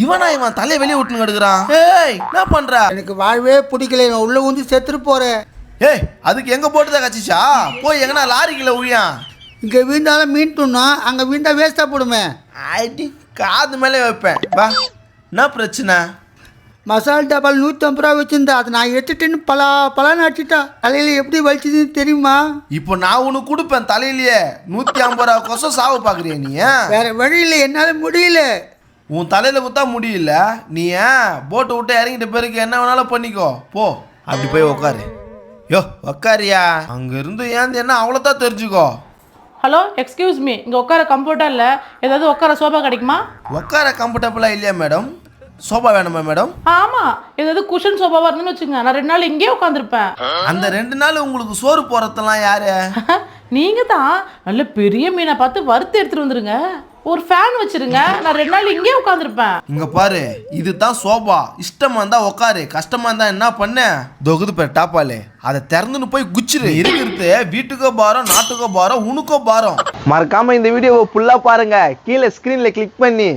இவன் தலையை வெளியே விட்டுன்னு கிடக்குறான். ஏய் என்ன பண்ற? எனக்கு வாழ்வே பிடிக்கல, நான் உள்ள வந்து செத்துட்டு போறேன். ஏய் அதுக்கு எங்க போட்டுதான் கச்சிச்சா? போய் எங்கன்னா லாரிக்குள்ள ஊழியா. இங்க வீண்டாலும் மீன் துண்ணா, அங்க வீண்டா வேஸ்டா போடுமே. ஐடி காது மேலே வைப்பேன். வா என்ன பிரச்சனை? மசால் டபால் 150 ரூபா வச்சிருந்தா, அதை நான் எடுத்துட்டேன்னு பலான்னு அடிச்சுட்டா. தலையில எப்படி வலிச்சதுன்னு தெரியுமா? இப்போ நான் உனக்கு கொடுப்பேன் தலையிலேயே. 150 ரூபா கொசம் சாவ பாக்குறிய நீ? வேற வழி இல்லை, என்னால முடியல. உன் தலையில குத்தா முடியல. நீ போட்டை விட்டு இறங்கிட்ட பிறகு என்ன வேணாலும் பண்ணிக்கோ. போ அப்படி போய் உக்காரு. யோ உக்காரியா, அங்க இருந்து ஏன் என்ன அவ்வளோதான் தெரிஞ்சுக்கோ. ஹலோ எக்ஸ்கியூஸ் மீ, இங்கே உட்கார கம்ஃபர்ட்டாக இல்லை, ஏதாவது உட்கார சோஃபா கிடைக்குமா? உட்கார கம்ஃபர்டபுளா இல்லையா மேடம்? சோஃபா வேணுமா மேடம்? ஆமாம், ஏதாவது குஷன் சோஃபாவாக இருந்துன்னு வச்சுங்க, நான் 2 நாள் இங்கேயே உட்காந்துருப்பேன். அந்த 2 நாள் உங்களுக்கு சோறு போறதெல்லாம் யாரு? நீங்கள் தான் நல்ல பெரிய மீனை பார்த்து வறுத்து எடுத்துகிட்டு வந்துருங்க, ஒரு ஃபேன் வச்சிருங்க, நான் 2 நாள் இங்கேயே உட்காந்துருப்பேன். இங்க பாரு, இதுதான் சோபா. இஷ்டமா இருந்தா உக்காரு, கஷ்டமா இருந்தா என்ன பண்ண? தொகுது பேர் டாப்பாலே அதை திறந்துன்னு போய் குச்சிரு. இருக்கிறது வீட்டுக்கோ பாரம், நாட்டுக்கோ பாரம், உனக்கோ பாரம். மறக்காம இந்த வீடியோவை ஃபுல்லா பாருங்க. கீழே ஸ்கிரீன்ல கிளிக் பண்ணி